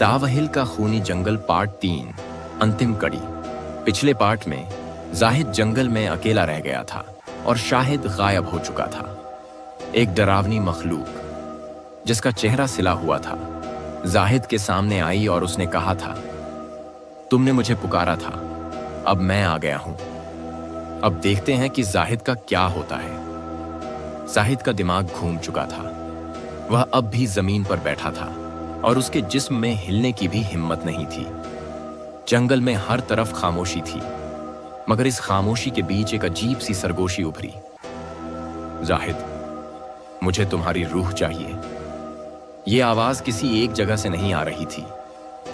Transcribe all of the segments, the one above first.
दावहिल का खूनी जंगल पार्ट 3 अंतिम कड़ी। पिछले पार्ट में जाहिद जंगल में अकेला रह गया था और शाहिद गायब हो चुका था। एक डरावनी मखलूक जिसका चेहरा सिला हुआ था जाहिद के सामने आई और उसने कहा था, तुमने मुझे पुकारा था, अब मैं आ गया हूं। अब देखते हैं कि जाहिद का क्या होता है। जाहिद का दिमाग घूम चुका था। वह अब भी जमीन पर बैठा था और उसके जिस्म में हिलने की भी हिम्मत नहीं थी। जंगल में हर तरफ खामोशी थी, मगर इस खामोशी के बीच एक अजीब सी सरगोशी उभरी। जाहिद, मुझे तुम्हारी रूह चाहिए। यह आवाज किसी एक जगह से नहीं आ रही थी।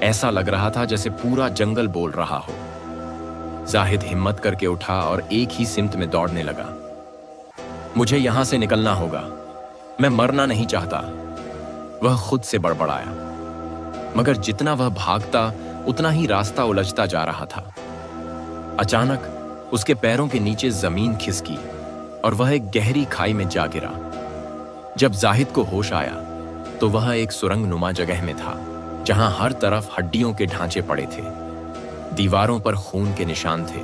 ऐसा लग रहा था जैसे पूरा जंगल बोल रहा हो। जाहिद हिम्मत करके उठा और एक ही सिमत में दौड़ने लगा। मुझे यहां से निकलना होगा, मैं मरना नहीं चाहता, वह खुद से बड़बड़ाया। मगर जितना वह भागता उतना ही रास्ता उलझता जा रहा था। अचानक उसके पैरों के नीचे जमीन खिसकी और वह एक गहरी खाई में जा गिरा। जब जाहिद को होश आया तो वह एक सुरंग नुमा जगह में था, जहां हर तरफ हड्डियों के ढांचे पड़े थे। दीवारों पर खून के निशान थे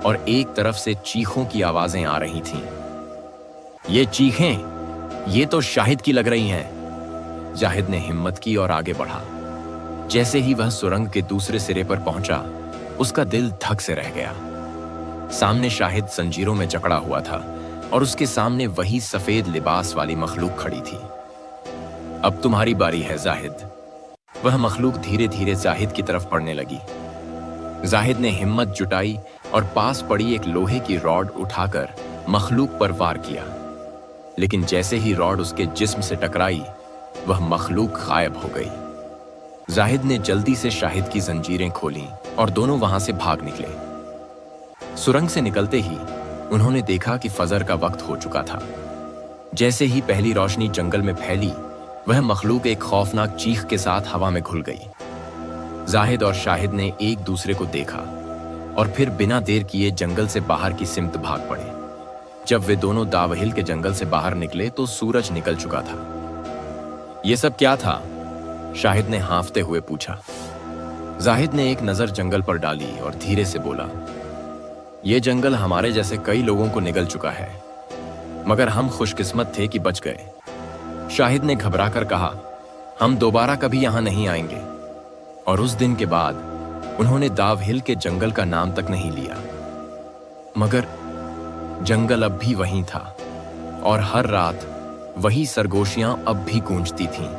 और एक तरफ से चीखों की आवाजें आ रही थीं। ये चीखें, ये तो शाहिद की लग रही हैं। जाहिद ने हिम्मत की और आगे बढ़ा। जैसे ही वह सुरंग के दूसरे सिरे पर पहुंचा, उसका दिल धक से रह गया। सामने शाहिद जंजीरों में जकड़ा हुआ था और उसके सामने वही सफेद लिबास वाली मखलूक खड़ी थी। अब तुम्हारी बारी है जाहिद। वह मखलूक धीरे धीरे जाहिद की तरफ बढ़ने लगी। जाहिद ने हिम्मत जुटाई और पास पड़ी एक लोहे की रॉड उठाकर मखलूक पर वार किया। लेकिन जैसे ही रॉड उसके जिस्म से टकराई, वह मखलूक गायब हो गई। जाहिद ने जल्दी से शाहिद की जंजीरें खोलीं और दोनों वहां से भाग निकले। सुरंग से निकलते ही उन्होंने देखा कि फजर का वक्त हो चुका था। जैसे ही पहली रोशनी जंगल में फैली, वह मखलूक एक खौफनाक चीख के साथ हवा में घुल गई। जाहिद और शाहिद ने एक दूसरे को देखा और फिर बिना देर किए जंगल से बाहर की सिमत भाग पड़े। जब वे दोनों दावहिल के जंगल से बाहर निकले तो सूरज निकल चुका था। यह सब क्या था? शाहिद ने हांफते हुए पूछा। जाहिद ने एक नजर जंगल पर डाली और धीरे से बोला, यह जंगल हमारे जैसे कई लोगों को निगल चुका है, मगर हम खुशकिस्मत थे कि बच गए। शाहिद ने घबराकर कहा, हम दोबारा कभी यहां नहीं आएंगे। और उस दिन के बाद उन्होंने दावहिल के जंगल का नाम तक नहीं लिया। मगर जंगल अब भी वहीं था और हर रात वही सरगोशियां अब भी गूंजती थीं।